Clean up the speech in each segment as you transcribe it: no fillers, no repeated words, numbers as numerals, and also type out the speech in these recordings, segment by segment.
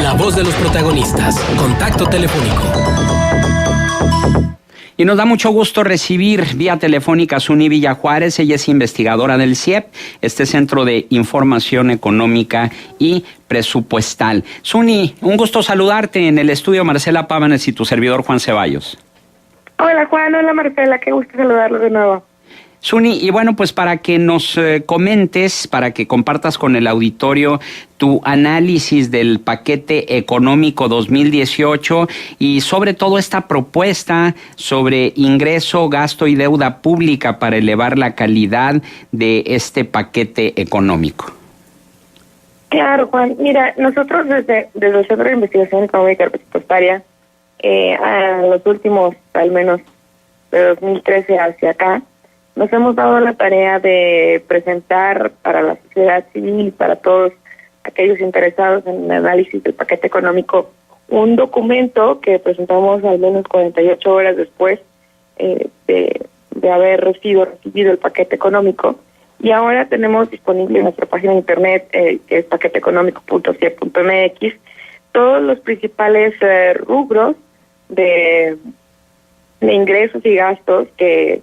La voz de los protagonistas. Contacto telefónico. Y nos da mucho gusto recibir vía telefónica a Suni Villajuárez. Ella es investigadora del CIEP, este Centro de Información Económica y Presupuestal. Suni, un gusto saludarte en el estudio. Marcela Pávanes y tu servidor Juan Ceballos. Hola Juan, hola Marcela, qué gusto saludarlos de nuevo. Suni, y bueno, pues para que nos comentes, para que compartas con el auditorio tu análisis del paquete económico 2018 y sobre todo esta propuesta sobre ingreso, gasto y deuda pública para elevar la calidad de este paquete económico. Claro, Juan. Mira, nosotros desde el Centro de Investigación Económica y Presupuestaria, a los últimos, al menos de 2013 hacia acá, nos hemos dado la tarea de presentar para la sociedad civil, para todos aquellos interesados en el análisis del paquete económico, un documento que presentamos al menos 48 horas después de haber recibido el paquete económico. Y ahora tenemos disponible en nuestra página de internet, que es paqueteeconómico.cie.mx, todos los principales rubros de ingresos y gastos que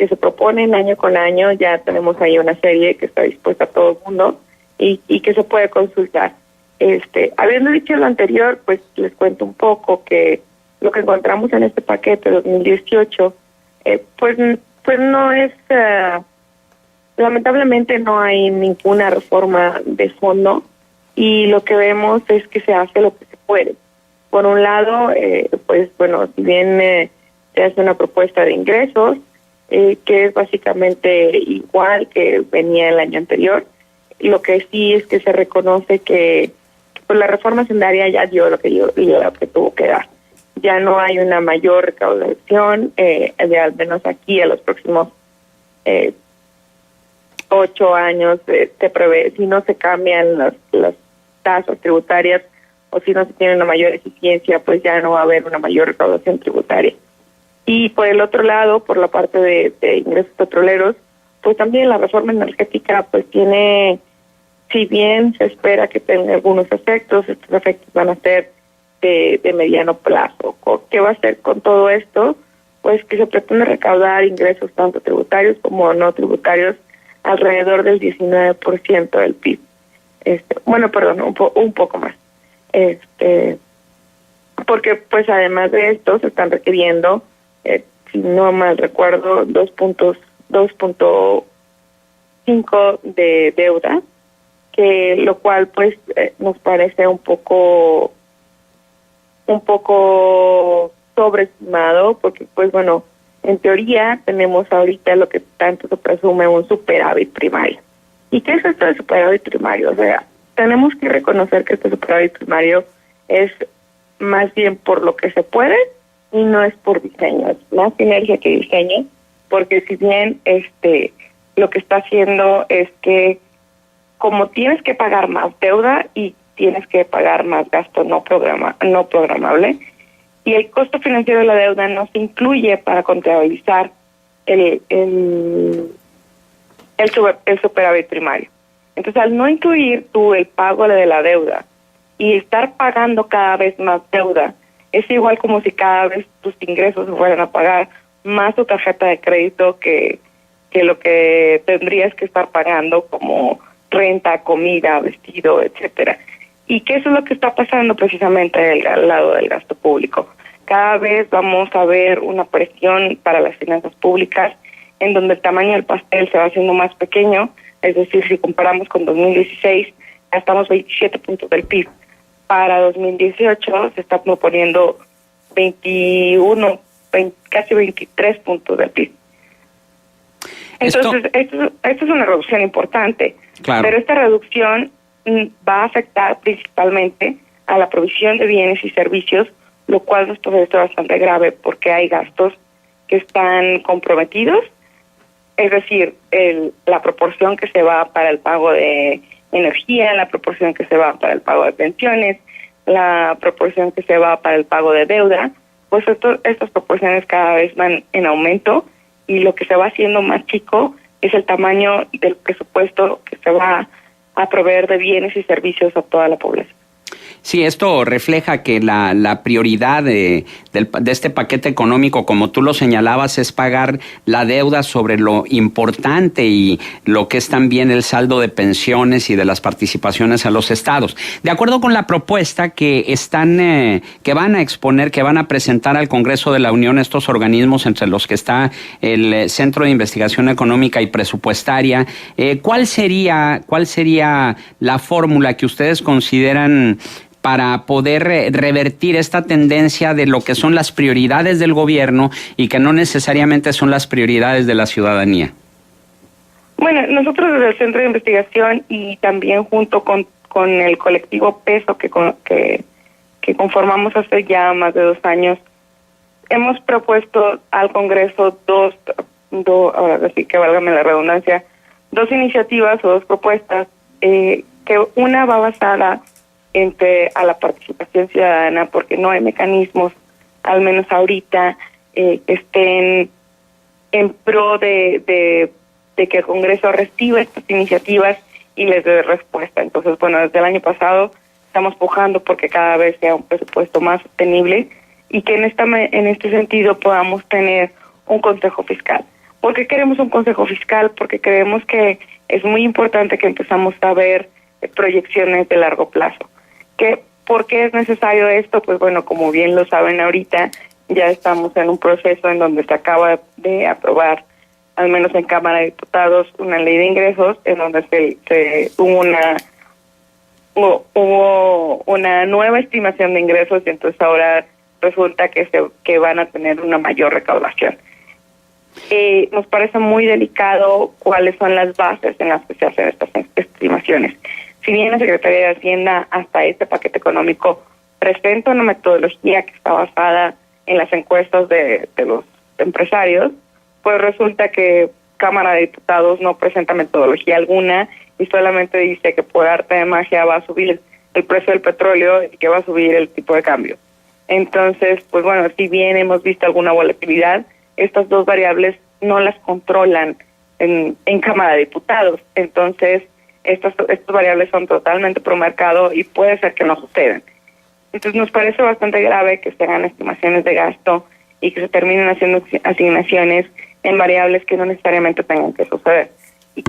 se proponen año con año. Ya tenemos ahí una serie que está dispuesta a todo el mundo y que se puede consultar. Habiendo dicho lo anterior, pues les cuento un poco que lo que encontramos en este paquete 2018, pues no es, lamentablemente no hay ninguna reforma de fondo, y lo que vemos es que se hace lo que se puede. Por un lado, pues bueno, si bien se hace una propuesta de ingresos, que es básicamente igual que venía el año anterior. Lo que sí es que se reconoce que pues la reforma hacendaria ya dio lo que tuvo que dar. Ya no hay una mayor recaudación, al menos aquí a los próximos 8 años se prevé, si no se cambian las tasas tributarias o si no se tiene una mayor eficiencia, pues ya no va a haber una mayor recaudación tributaria. Y por el otro lado, por la parte de ingresos petroleros, pues también la reforma energética pues tiene, si bien se espera que tenga algunos efectos, estos efectos van a ser de mediano plazo. ¿Qué va a hacer con todo esto? Pues que se pretende recaudar ingresos tanto tributarios como no tributarios alrededor del 19% del PIB. Un poco más. Porque pues además de esto se están requiriendo, si no mal recuerdo, 2.5 de deuda, que lo cual pues nos parece un poco sobreestimado, porque pues bueno, en teoría tenemos ahorita lo que tanto se presume un superávit primario. ¿Y qué es esto de superávit primario? O sea, tenemos que reconocer que este superávit primario es más bien por lo que se puede y no es por diseño, es más sinergia que diseño, porque si bien lo que está haciendo es que como tienes que pagar más deuda y tienes que pagar más gasto no programable, y el costo financiero de la deuda no se incluye para contabilizar el superávit primario. Entonces, al no incluir tú el pago de la deuda y estar pagando cada vez más deuda, es igual como si cada vez tus ingresos fueran a pagar más tu tarjeta de crédito que lo que tendrías que estar pagando como renta, comida, vestido, etcétera. Y que eso es lo que está pasando precisamente al lado del gasto público. Cada vez vamos a ver una presión para las finanzas públicas en donde el tamaño del pastel se va haciendo más pequeño. Es decir, si comparamos con 2016, gastamos 27 puntos del PIB. Para 2018 se está proponiendo casi 23 puntos del PIB. Entonces, esto es una reducción importante. Claro. Pero esta reducción va a afectar principalmente a la provisión de bienes y servicios, lo cual nos parece bastante grave porque hay gastos que están comprometidos, es decir, la proporción que se va para el pago de energía, la proporción que se va para el pago de pensiones, la proporción que se va para el pago de deuda, pues estas proporciones cada vez van en aumento y lo que se va haciendo más chico es el tamaño del presupuesto que se va a proveer de bienes y servicios a toda la población. Sí, esto refleja que la prioridad de este paquete económico, como tú lo señalabas, es pagar la deuda sobre lo importante y lo que es también el saldo de pensiones y de las participaciones a los estados. De acuerdo con la propuesta que que van a exponer, que van a presentar al Congreso de la Unión estos organismos, entre los que está el Centro de Investigación Económica y Presupuestaria, ¿cuál sería la fórmula que ustedes consideran para poder revertir esta tendencia de lo que son las prioridades del gobierno y que no necesariamente son las prioridades de la ciudadanía? Bueno, nosotros desde el Centro de Investigación y también junto con el colectivo Peso que conformamos hace ya más de 2 años, hemos propuesto al Congreso ahora sí que válgame la redundancia, 2 iniciativas o 2 propuestas, que una va basada a la participación ciudadana, porque no hay mecanismos, al menos ahorita, que estén en pro de que el Congreso reciba estas iniciativas y les dé respuesta. Entonces, bueno, desde el año pasado estamos pujando porque cada vez sea un presupuesto más sostenible y que en este sentido podamos tener un consejo fiscal. ¿Por qué queremos un consejo fiscal? Porque creemos que es muy importante que empezamos a ver proyecciones de largo plazo. ¿Por qué es necesario esto? Pues bueno, como bien lo saben ahorita, ya estamos en un proceso en donde se acaba de aprobar, al menos en Cámara de Diputados, una ley de ingresos en donde hubo una nueva estimación de ingresos y entonces ahora resulta que van a tener una mayor recaudación. Nos parece muy delicado cuáles son las bases en las que se hacen estas estimaciones. Si bien la Secretaría de Hacienda hasta este paquete económico presenta una metodología que está basada en las encuestas de los empresarios, pues resulta que Cámara de Diputados no presenta metodología alguna y solamente dice que por arte de magia va a subir el precio del petróleo y que va a subir el tipo de cambio. Entonces, pues bueno, si bien hemos visto alguna volatilidad, estas 2 variables no las controlan en Cámara de Diputados. Entonces, estas variables son totalmente pro mercado y puede ser que no sucedan. Entonces, nos parece bastante grave que se hagan estimaciones de gasto y que se terminen haciendo asignaciones en variables que no necesariamente tengan que suceder. Y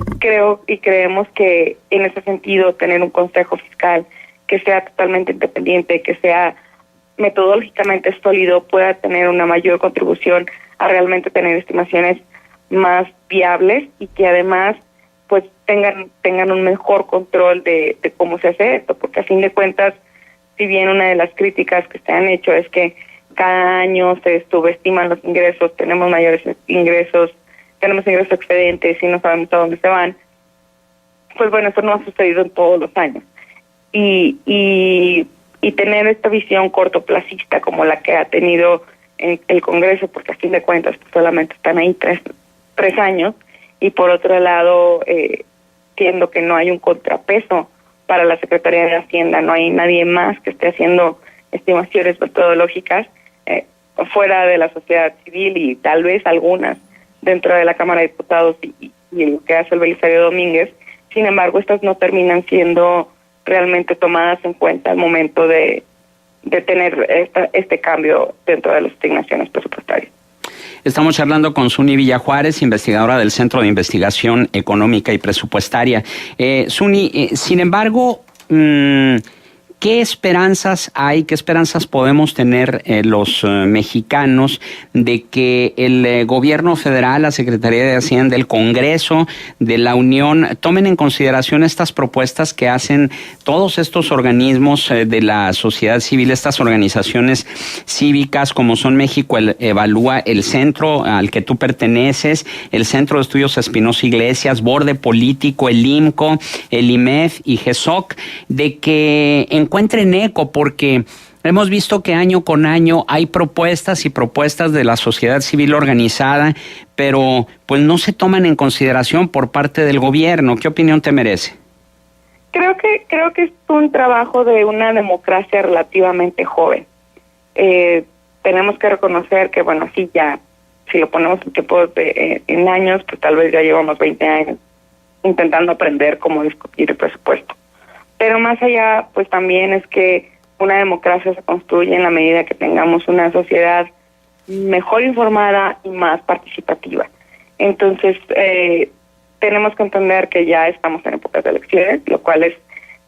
creemos que en ese sentido tener un consejo fiscal que sea totalmente independiente, que sea metodológicamente sólido, pueda tener una mayor contribución a realmente tener estimaciones más viables y que además pues tengan un mejor control de cómo se hace esto, porque a fin de cuentas, si bien una de las críticas que se han hecho es que cada año se subestiman los ingresos, tenemos mayores ingresos, tenemos ingresos excedentes y no sabemos a dónde se van, pues bueno, eso no ha sucedido en todos los años. Y tener esta visión cortoplacista como la que ha tenido el Congreso, porque a fin de cuentas pues solamente están ahí tres años, y por otro lado, siendo que no hay un contrapeso para la Secretaría de Hacienda, no hay nadie más que esté haciendo estimaciones metodológicas fuera de la sociedad civil y tal vez algunas dentro de la Cámara de Diputados y lo que hace el Belisario Domínguez. Sin embargo, estas no terminan siendo realmente tomadas en cuenta al momento de tener este cambio dentro de las asignaciones presupuestarias. Estamos charlando con Suni Villajuárez, investigadora del Centro de Investigación Económica y Presupuestaria. Suni, sin embargo, ¿qué esperanzas hay, qué esperanzas podemos tener los mexicanos de que el gobierno federal, la Secretaría de Hacienda, el Congreso de la Unión tomen en consideración estas propuestas que hacen todos estos organismos de la sociedad civil, estas organizaciones cívicas como son México Evalúa, el centro al que tú perteneces, el Centro de Estudios Espinosa Iglesias, Borde Político, el IMCO, el IMEF y GESOC, de que encuentren eco, porque hemos visto que año con año hay propuestas y propuestas de la sociedad civil organizada, pero pues no se toman en consideración por parte del gobierno. ¿Qué opinión te merece? Creo que es un trabajo de una democracia relativamente joven. Tenemos que reconocer que, bueno, sí, ya, si lo ponemos en años, pues tal vez ya llevamos 20 años intentando aprender cómo discutir el presupuesto. Pero más allá, pues también es que una democracia se construye en la medida que tengamos una sociedad mejor informada y más participativa. Entonces, tenemos que entender que ya estamos en épocas de elecciones, lo cual es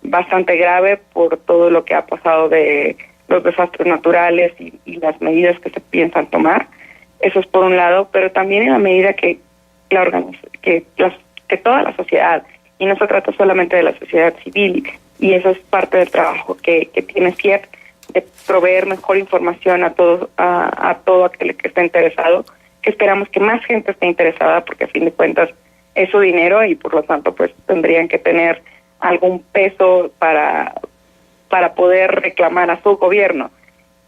bastante grave por todo lo que ha pasado de los desastres naturales y las medidas que se piensan tomar. Eso es por un lado, pero también en la medida que toda la sociedad, y no se trata solamente de la sociedad civil, y eso es parte del trabajo que tiene CIEP, de proveer mejor información a todo aquel que está interesado, que esperamos que más gente esté interesada, porque a fin de cuentas es su dinero y por lo tanto pues tendrían que tener algún peso para poder reclamar a su gobierno.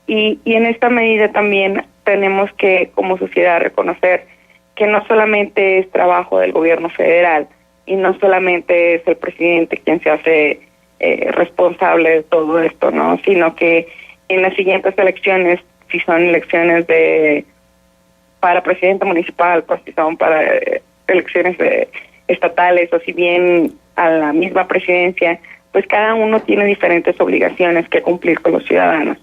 Y en esta medida también tenemos que, como sociedad, reconocer que no solamente es trabajo del gobierno federal y no solamente es el presidente quien se hace responsable de todo esto, ¿no? Sino que en las siguientes elecciones, si son elecciones para presidente municipal, pues si son para elecciones estatales o si bien a la misma presidencia, pues cada uno tiene diferentes obligaciones que cumplir con los ciudadanos.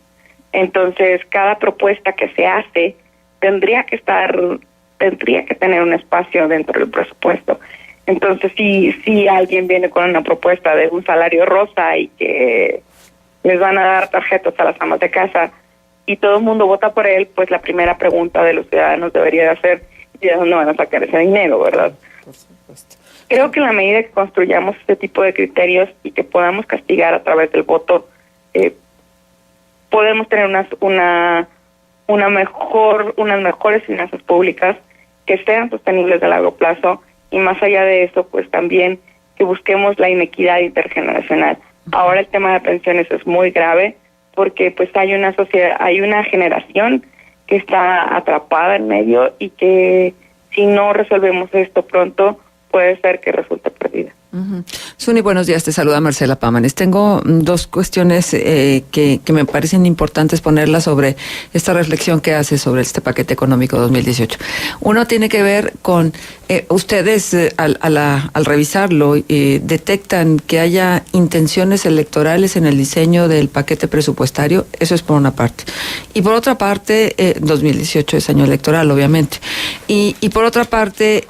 Entonces, cada propuesta que se hace tendría que tener un espacio dentro del presupuesto. Entonces, si alguien viene con una propuesta de un salario rosa y que les van a dar tarjetas a las amas de casa y todo el mundo vota por él, pues la primera pregunta de los ciudadanos debería de ser, ¿y de dónde van a sacar ese dinero, verdad? Por supuesto. Creo que en la medida que construyamos este tipo de criterios y que podamos castigar a través del voto, podemos tener unas mejores finanzas públicas que sean sostenibles a largo plazo, y más allá de eso, pues también que busquemos la inequidad intergeneracional. Ahora el tema de pensiones es muy grave porque pues hay una generación que está atrapada en medio y que si no resolvemos esto pronto puede ser que resulte perdida. Suni, buenos días, te saluda Marcela Pámanes. Tengo dos cuestiones que me parecen importantes ponerlas sobre esta reflexión que hace sobre este paquete económico 2018. Uno tiene que ver con ustedes al revisarlo detectan que haya intenciones electorales en el diseño del paquete presupuestario. Eso es por una parte. Y por otra parte, 2018 es año electoral, obviamente. Y por otra parte,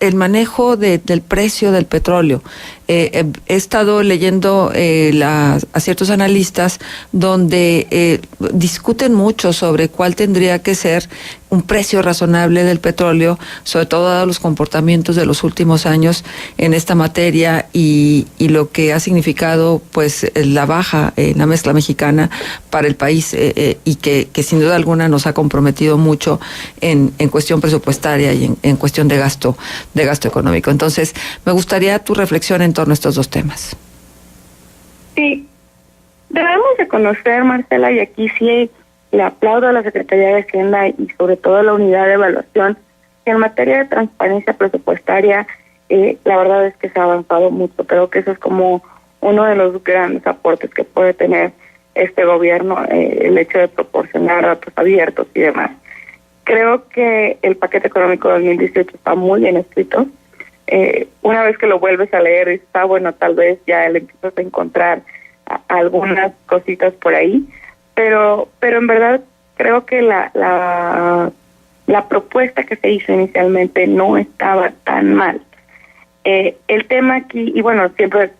el manejo del precio del petróleo. He estado leyendo a ciertos analistas donde discuten mucho sobre cuál tendría que ser un precio razonable del petróleo, sobre todo dado los comportamientos de los últimos años en esta materia y lo que ha significado pues la baja en la mezcla mexicana para el país y que sin duda alguna nos ha comprometido mucho en cuestión presupuestaria y en cuestión de gasto económico. Entonces, me gustaría tu reflexión en torno a estos dos temas. Sí, debemos de conocer, Marcela, y aquí sí le aplaudo a la Secretaría de Hacienda y sobre todo a la unidad de evaluación, que en materia de transparencia presupuestaria, la verdad es que se ha avanzado mucho. Creo que eso es como uno de los grandes aportes que puede tener este gobierno, el hecho de proporcionar datos abiertos y demás. Creo que el paquete económico 2018 está muy bien escrito. Una vez que lo vuelves a leer, está bueno, tal vez ya le empiezas a encontrar algunas cositas por ahí, pero en verdad creo que la propuesta que se hizo inicialmente no estaba tan mal. El tema aquí, y bueno, siempre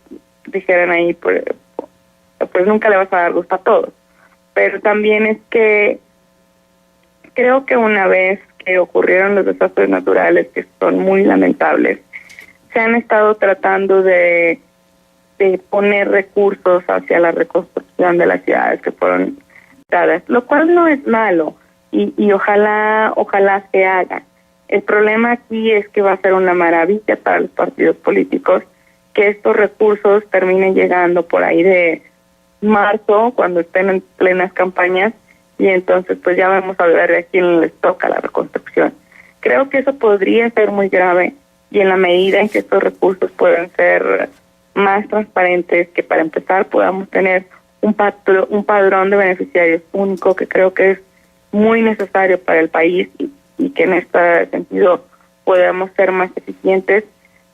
dijeron ahí, pues nunca le vas a dar gusto a todos, pero también es que creo que una vez que ocurrieron los desastres naturales, que son muy lamentables, se han estado tratando de poner recursos hacia la reconstrucción de las ciudades que fueron dadas, lo cual no es malo y ojalá se haga. El problema aquí es que va a ser una maravilla para los partidos políticos que estos recursos terminen llegando por ahí de marzo, cuando estén en plenas campañas, y entonces pues ya vamos a ver a quién les toca la reconstrucción. Creo que eso podría ser muy grave, y en la medida en que estos recursos puedan ser más transparentes, que para empezar podamos tener un padrón de beneficiarios único, que creo que es muy necesario para el país y que en este sentido podamos ser más eficientes,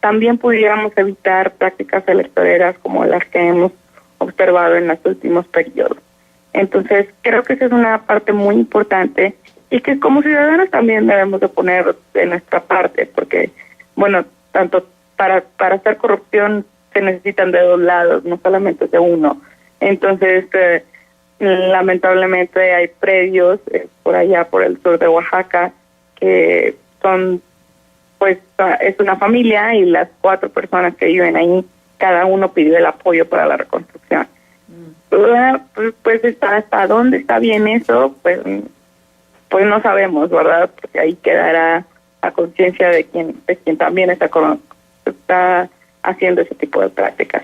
también pudiéramos evitar prácticas electoreras como las que hemos observado en los últimos periodos. Entonces, creo que esa es una parte muy importante y que como ciudadanos también debemos de poner de nuestra parte, porque, bueno, tanto para hacer corrupción se necesitan de dos lados, no solamente de uno. Entonces, lamentablemente hay predios por allá, por el sur de Oaxaca, que son, pues, es una familia y las 4 personas que viven ahí, cada uno pidió el apoyo para la reconstrucción. Pues hasta dónde está bien eso, pues no sabemos, ¿verdad? Porque ahí quedará a conciencia de quien también está haciendo ese tipo de prácticas.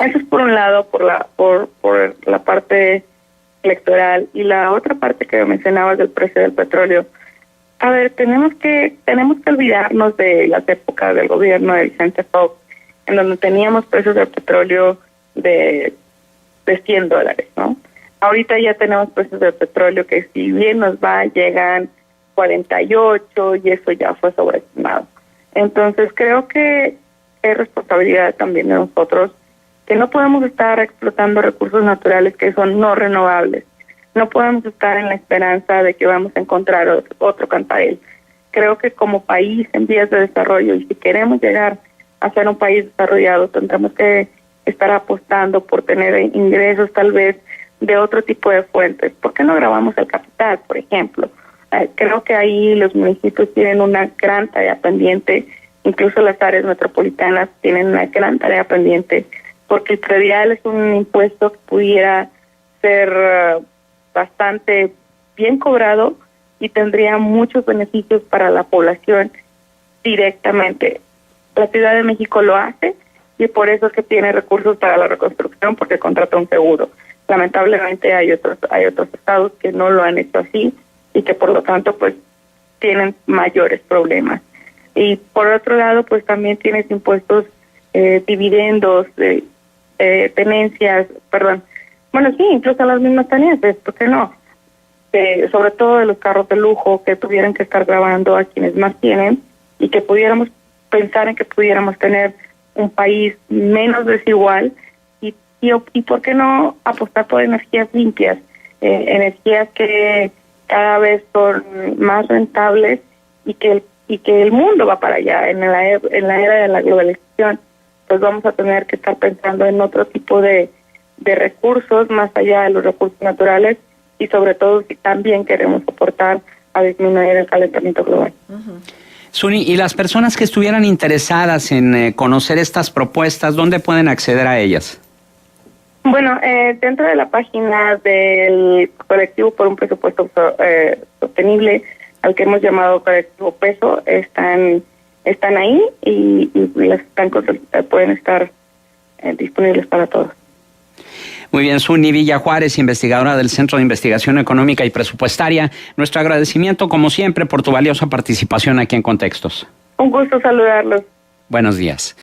Eso es por un lado, por la parte electoral, y la otra parte que mencionabas del precio del petróleo. A ver, tenemos que olvidarnos de las épocas del gobierno de Vicente Fox, en donde teníamos precios del petróleo de $100, ¿no? Ahorita ya tenemos precios del petróleo que si bien nos va, llegan 48 y eso ya fue sobreestimado. Entonces creo que es responsabilidad también de nosotros que no podemos estar explotando recursos naturales que son no renovables. No podemos estar en la esperanza de que vamos a encontrar otro Cantarell. Creo que como país en vías de desarrollo, y si queremos llegar a ser un país desarrollado, tendremos que estar apostando por tener ingresos tal vez de otro tipo de fuentes. ¿Por qué no grabamos el capital, por ejemplo? Creo que ahí los municipios tienen una gran tarea pendiente, incluso las áreas metropolitanas tienen una gran tarea pendiente, porque el predial es un impuesto que pudiera ser bastante bien cobrado y tendría muchos beneficios para la población directamente. La Ciudad de México lo hace y por eso es que tiene recursos para la reconstrucción, porque contrata un seguro. Lamentablemente hay otros estados que no lo han hecho así y que por lo tanto pues tienen mayores problemas. Y por otro lado pues también tienes impuestos, dividendos, tenencias, bueno, sí, incluso las mismas tenencias, ¿por qué no? Sobre todo de los carros de lujo que tuvieran que estar grabando a quienes más tienen, y que pudiéramos pensar en que pudiéramos tener un país menos desigual y por qué no apostar por energías limpias, energías que cada vez son más rentables y que el mundo va para allá. En la era de la globalización, pues vamos a tener que estar pensando en otro tipo de recursos más allá de los recursos naturales, y sobre todo si también queremos aportar a disminuir el calentamiento global. Suni, y las personas que estuvieran interesadas en conocer estas propuestas, ¿dónde pueden acceder a ellas? Bueno, dentro de la página del Colectivo por un Presupuesto Sostenible, al que hemos llamado Colectivo Peso, están ahí y las pueden estar disponibles para todos. Muy bien, Suni Villa Juárez, investigadora del Centro de Investigación Económica y Presupuestaria. Nuestro agradecimiento, como siempre, por tu valiosa participación aquí en Contextos. Un gusto saludarlos. Buenos días.